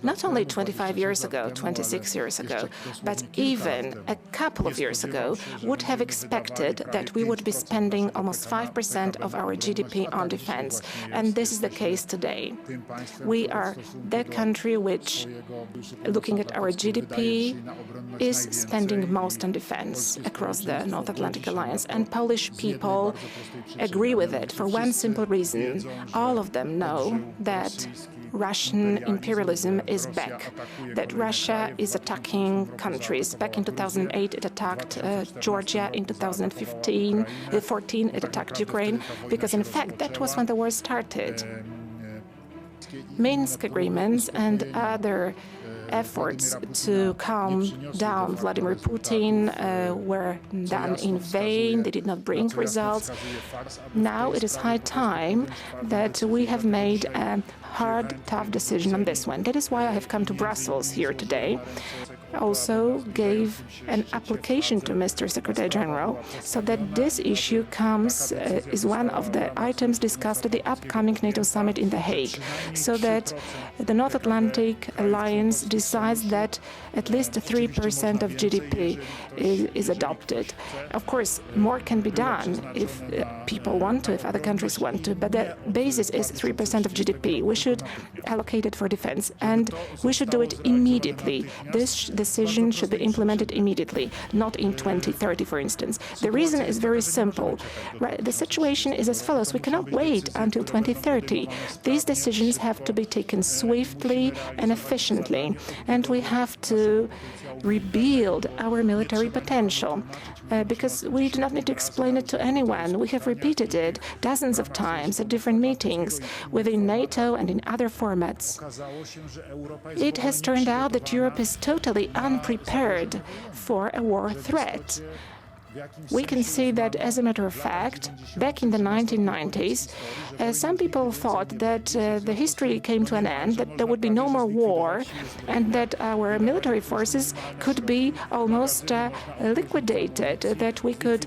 Not only 25 years ago, 26 years ago, but even a couple of years ago, would have expected that we would be spending almost 5% of our GDP on defense. And this is the case today. We are the country which, looking at our GDP, is spending most on defense across the North Atlantic Alliance. And Polish people agree with it for one simple reason. All of them know that Russian imperialism is back, that Russia is attacking countries. Back in 2008, it attacked Georgia. In 2014, it attacked Ukraine, because in fact, that was when the war started. Minsk agreements and other efforts to calm down Vladimir Putin were done in vain. They did not bring results. Now it is high time that we have made a hard, tough decision on this one. That is why I have come to Brussels here today. I also gave an application to Mr. Secretary General so that this issue is one of the items discussed at the upcoming NATO summit in The Hague, so that the North Atlantic Alliance decides that at least 3% of GDP is adopted. Of course, more can be done if people want to, if other countries want to, but the basis is 3% of GDP. We should allocate it for defense, and we should do it immediately. This decision should be implemented immediately, not in 2030, for instance. The reason is very simple. Right? The situation is as follows. We cannot wait until 2030. These decisions have to be taken swiftly and efficiently, and we have to rebuild our military potential, because we do not need to explain it to anyone. We have repeated it dozens of times at different meetings within NATO and in other formats. It has turned out that Europe is totally unprepared for a war threat. We can see that, as a matter of fact, back in the 1990s, some people thought that the history came to an end, that there would be no more war, and that our military forces could be almost liquidated, that we could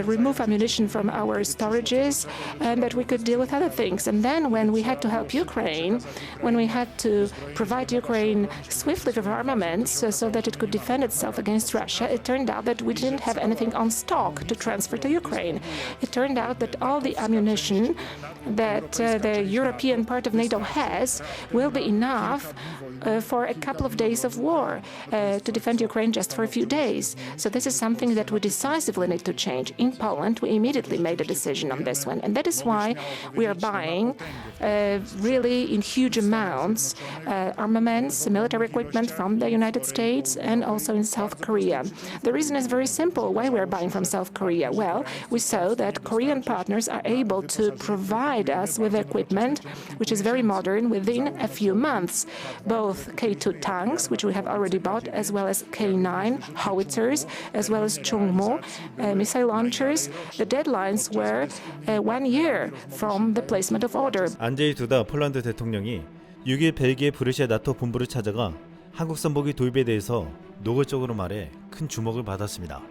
remove ammunition from our storages, and that we could deal with other things. And then when we had to help Ukraine, when we had to provide Ukraine swiftly with armaments so that it could defend itself against Russia, it turned out that we didn't have anything on stock to transfer to Ukraine. It turned out that all the ammunition that the European part of NATO has will be enough for a couple of days of war to defend Ukraine just for a few days. So this is something that we decisively need to change. In Poland, we immediately made a decision on this one, and that is why we are buying really in huge amounts armaments, military equipment from the United States and also in South Korea. The reason is very simple. Why we are buying from South Korea? Well, we saw that Korean partners are able to provide us with equipment which is very modern within a few months. Both K2 tanks, which we have already bought, as well as K9 howitzers, as well as Chungmo missile launchers. The deadlines were 1 year from the placement of order. 안제이 두다 폴란드 대통령이 6일 벨기에 브뤼셀 나토 본부를 찾아가 한국 선박의 도입에 대해서 노골적으로 말해 큰 주목을 받았습니다.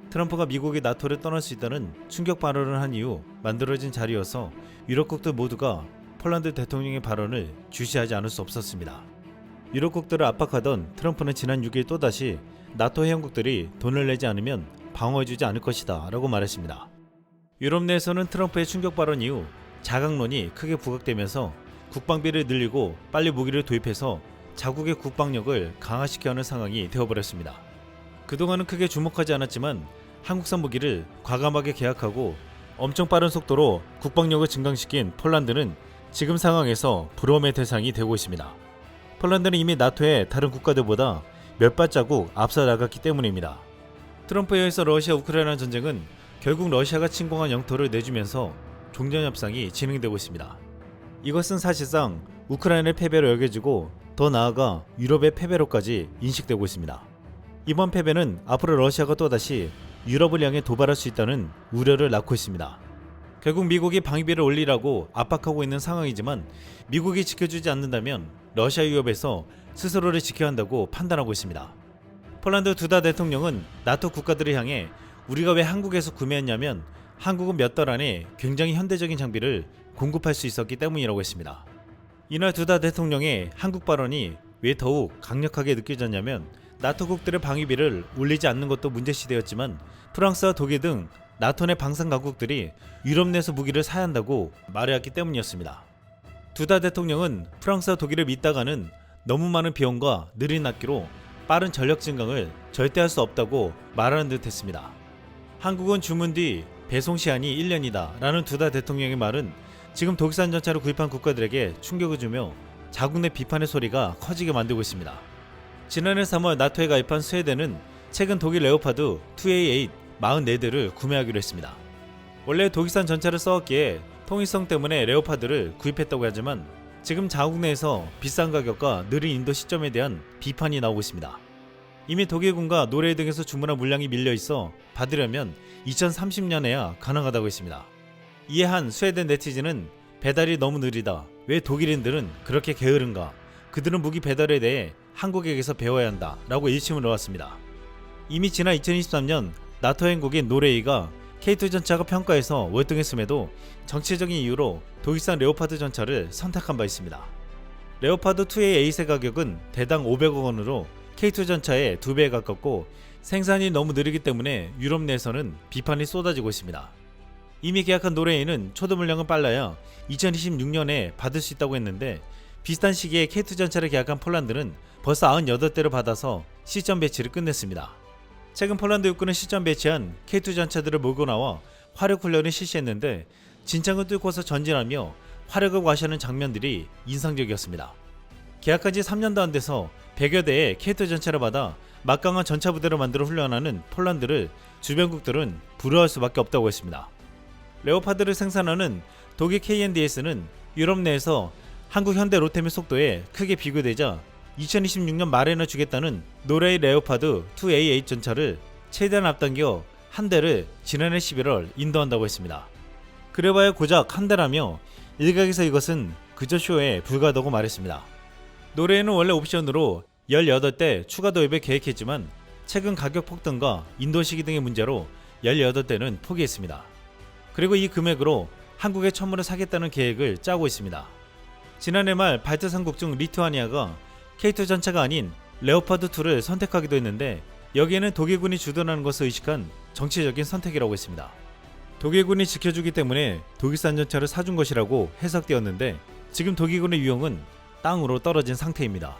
트럼프가 미국이 나토를 떠날 수 있다는 충격 발언을 한 이후 만들어진 자리여서 유럽국들 모두가 폴란드 대통령의 발언을 주시하지 않을 수 없었습니다. 유럽국들을 압박하던 트럼프는 지난 6일 또다시 나토 회원국들이 돈을 내지 않으면 방어해주지 않을 것이다 라고 말했습니다. 유럽 내에서는 트럼프의 충격 발언 이후 자강론이 크게 부각되면서 국방비를 늘리고 빨리 무기를 도입해서 자국의 국방력을 강화시켜야 하는 상황이 되어버렸습니다. 그동안은 크게 주목하지 않았지만 한국산 무기를 과감하게 계약하고 엄청 빠른 속도로 국방력을 증강시킨 폴란드는 지금 상황에서 부러움의 대상이 되고 있습니다. 폴란드는 이미 나토의 다른 국가들보다 몇 발자국 앞서 나갔기 때문입니다. 트럼프에 의해서 러시아 우크라이나 전쟁은 결국 러시아가 침공한 영토를 내주면서 종전협상이 진행되고 있습니다. 이것은 사실상 우크라이나의 패배로 여겨지고 더 나아가 유럽의 패배로까지 인식되고 있습니다. 이번 패배는 앞으로 러시아가 또다시 유럽을 향해 도발할 수 있다는 우려를 낳고 있습니다. 결국 미국이 방위비를 올리라고 압박하고 있는 상황이지만 미국이 지켜주지 않는다면 러시아 위협에서 스스로를 지켜야 한다고 판단하고 있습니다. 폴란드 두다 대통령은 나토 국가들을 향해 우리가 왜 한국에서 구매했냐면 한국은 몇 달 안에 굉장히 현대적인 장비를 공급할 수 있었기 때문이라고 했습니다. 이날 두다 대통령의 한국 발언이 왜 더욱 강력하게 느껴졌냐면 나토국들의 방위비를 올리지 않는 것도 문제시되었지만 프랑스와 독일 등 나토 내 방산 강국들이 유럽 내에서 무기를 사야 한다고 말해왔기 때문이었습니다. 두다 대통령은 프랑스와 독일을 믿다가는 너무 많은 비용과 느린 악기로 빠른 전력 증강을 절대 할 수 없다고 말하는 듯 했습니다. 한국은 주문 뒤 배송 시한이 1년이다 라는 두다 대통령의 말은 지금 독일산 전차를 구입한 국가들에게 충격을 주며 자국 내 비판의 소리가 커지게 만들고 있습니다. 지난해 3월 나토에 가입한 스웨덴은 최근 독일 레오파드 2A8 44대를 구매하기로 했습니다. 원래 독일산 전차를 써왔기에 통일성 때문에 레오파드를 구입했다고 하지만 지금 자국 내에서 비싼 가격과 느린 인도 시점에 대한 비판이 나오고 있습니다. 이미 독일군과 노르웨이 등에서 주문한 물량이 밀려있어 받으려면 2030년에야 가능하다고 했습니다. 이에 한 스웨덴 네티즌은 배달이 너무 느리다. 왜 독일인들은 그렇게 게으른가? 그들은 무기 배달에 대해 한국에게서 배워야 한다 라고 일침을 놓았습니다. 이미 지난 2023년 나토 회원국인 노르웨이가 K2 전차가 평가에서 월등했음에도 정치적인 이유로 독일산 레오파드 전차를 선택한 바 있습니다. 레오파드 2A8의 가격은 대당 500억 원으로 K2 전차의 2배에 가깝고 생산이 너무 느리기 때문에 유럽 내에서는 비판이 쏟아지고 있습니다. 이미 계약한 노르웨이는 초도 물량은 빨라야 2026년에 받을 수 있다고 했는데 비슷한 시기에 K2 전차를 계약한 폴란드는 벌써 98대를 받아서 시점 배치를 끝냈습니다. 최근 폴란드 육군은 시점 배치한 K2 전차들을 몰고 나와 화력 훈련을 실시했는데 진창을 뚫고서 전진하며 화력을 과시하는 장면들이 인상적이었습니다. 계약한 지 3년도 안 돼서 100여 대의 K2 전차를 받아 막강한 전차 부대를 만들어 훈련하는 폴란드를 주변국들은 부러워할 수밖에 없다고 했습니다. 레오파드를 생산하는 독일 KNDS는 유럽 내에서 한국 현대 로템의 속도에 크게 비교되자 2026년 말에나 주겠다는 노르웨이 레오파드 2A8 전차를 최대한 앞당겨 한 대를 지난해 11월 인도한다고 했습니다. 그래봐야 고작 한 대라며 일각에서 이것은 그저 쇼에 불과하다고 말했습니다. 노르웨이는 원래 옵션으로 18대 추가 도입을 계획했지만 최근 가격 폭등과 인도 시기 등의 문제로 18대는 포기했습니다. 그리고 이 금액으로 한국의 천물을 사겠다는 계획을 짜고 있습니다. 지난해 말 발트 3국 중 리투아니아가 K2 전차가 아닌 레오파드2를 선택하기도 했는데 여기에는 독일군이 주둔하는 것을 의식한 정치적인 선택이라고 했습니다. 독일군이 지켜주기 때문에 독일산 전차를 사준 것이라고 해석되었는데 지금 독일군의 유용은 땅으로 떨어진 상태입니다.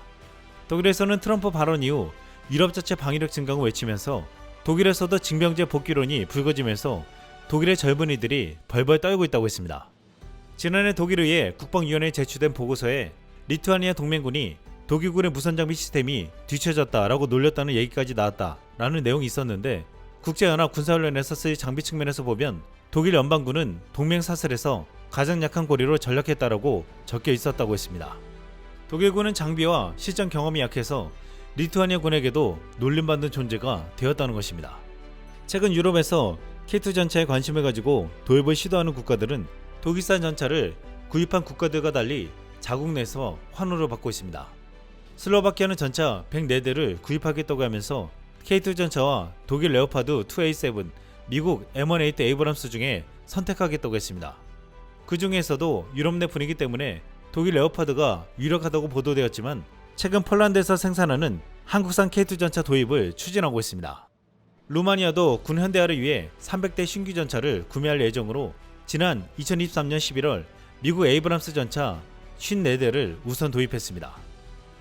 독일에서는 트럼프 발언 이후 유럽 자체 방위력 증강을 외치면서 독일에서도 징병제 복귀론이 불거지면서 독일의 젊은이들이 벌벌 떨고 있다고 했습니다. 지난해 독일의회 국방위원회에 제출된 보고서에 리투아니아 동맹군이 독일군의 무선장비 시스템이 뒤처졌다라고 놀렸다는 얘기까지 나왔다라는 내용이 있었는데 국제연합 군사훈련에서 쓸 장비 측면에서 보면 독일 연방군은 동맹 사슬에서 가장 약한 고리로 전락했다라고 적혀 있었다고 했습니다. 독일군은 장비와 실전 경험이 약해서 리투아니아 군에게도 놀림받는 존재가 되었다는 것입니다. 최근 유럽에서 K2 전차에 관심을 가지고 도입을 시도하는 국가들은 독일산 전차를 구입한 국가들과 달리 자국 내에서 환호를 받고 있습니다. 슬로바키아는 전차 104대를 구입하겠다고 하면서 K2 전차와 독일 레오파드 2A7, 미국 M18 에이브람스 중에 선택하겠다고 했습니다. 그 중에서도 유럽 내 분위기 때문에 독일 레오파드가 유력하다고 보도되었지만 최근 폴란드에서 생산하는 한국산 K2 전차 도입을 추진하고 있습니다. 루마니아도 군 현대화를 위해 300대 신규 전차를 구매할 예정으로 지난 2023년 11월 미국 에이브람스 전차 54대를 우선 도입했습니다.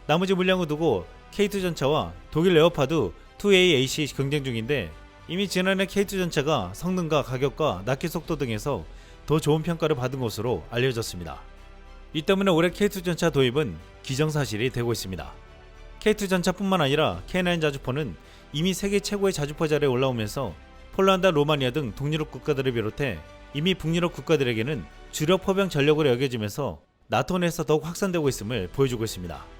나머지 물량을 두고 K2 전차와 독일 레오파드 2A8이 경쟁 중인데 이미 지난해 K2 전차가 성능과 가격과 낚기 속도 등에서 더 좋은 평가를 받은 것으로 알려졌습니다. 이 때문에 올해 K2 전차 도입은 기정사실이 되고 있습니다. K2 전차뿐만 아니라 K9 자주포는 이미 세계 최고의 자주포 자리에 올라오면서 폴란드, 로마니아 등 동유럽 국가들을 비롯해 이미 북유럽 국가들에게는 주력 포병 전력으로 여겨지면서 나토 내에서 더욱 확산되고 있음을 보여주고 있습니다.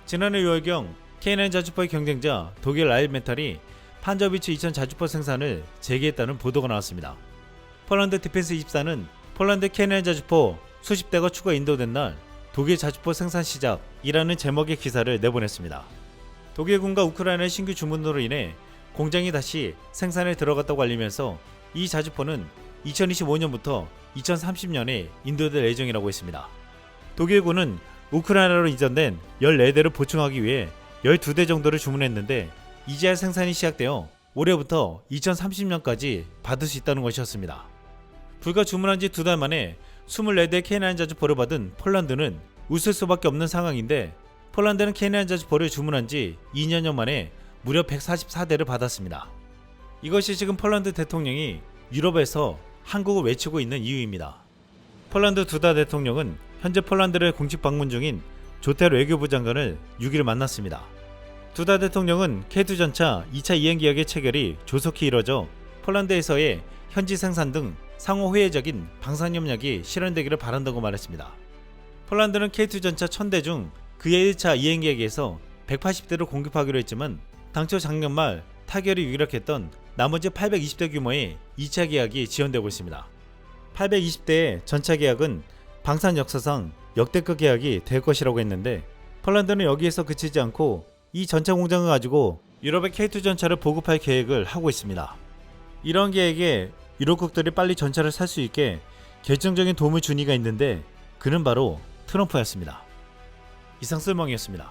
지난해 6월경 K9 자주포의 경쟁자 독일 라일메탈이 판저비츠 2000 자주포 생산을 재개했다는 보도가 나왔습니다. 폴란드 디펜스 24는 폴란드 K9 자주포 수십 대가 추가 인도된 날 독일 자주포 생산 시작이라는 제목의 기사를 내보냈습니다. 독일군과 우크라이나의 신규 주문으로 인해 공장이 다시 생산에 들어갔다고 알리면서 이 자주포는 2025년부터 2030년에 인도될 예정이라고 했습니다. 독일군은 우크라이나로 이전된 14대를 보충하기 위해 12대 정도를 주문했는데 이제야 생산이 시작되어 올해부터 2030년까지 받을 수 있다는 것이었습니다. 불과 주문한 지 2달 만에 24대의 K9 자주포를 받은 폴란드는 웃을 수밖에 없는 상황인데, 폴란드는 K9 자주포를 주문한 지 2년여 만에 무려 144대를 받았습니다. 이것이 지금 폴란드 대통령이 유럽에서 한국을 외치고 있는 이유입니다. 폴란드 두다 대통령은 현재 폴란드를 공식 방문 중인 조테르 외교부 장관을 6일 만났습니다. 두다 대통령은 K2 전차 2차 이행 계약의 체결이 조속히 이뤄져 폴란드에서의 현지 생산 등 상호 회의적인 방산협력이 실현되기를 바란다고 말했습니다. 폴란드는 K2 전차 1000대 중 그의 1차 이행 계획에서 180대를 공급하기로 했지만 당초 작년 말 타결이 유력했던 나머지 820대 규모의 2차 계약이 지연되고 있습니다. 820대의 전차 계약은 방산 역사상 역대급 계약이 될 것이라고 했는데, 폴란드는 여기에서 그치지 않고 이 전차 공장을 가지고 유럽의 K2 전차를 보급할 계획을 하고 있습니다. 이런 계획에 유럽국들이 빨리 전차를 살 수 있게 결정적인 도움을 준 이가 있는데 그는 바로 트럼프였습니다. 이상 쓸멍이었습니다.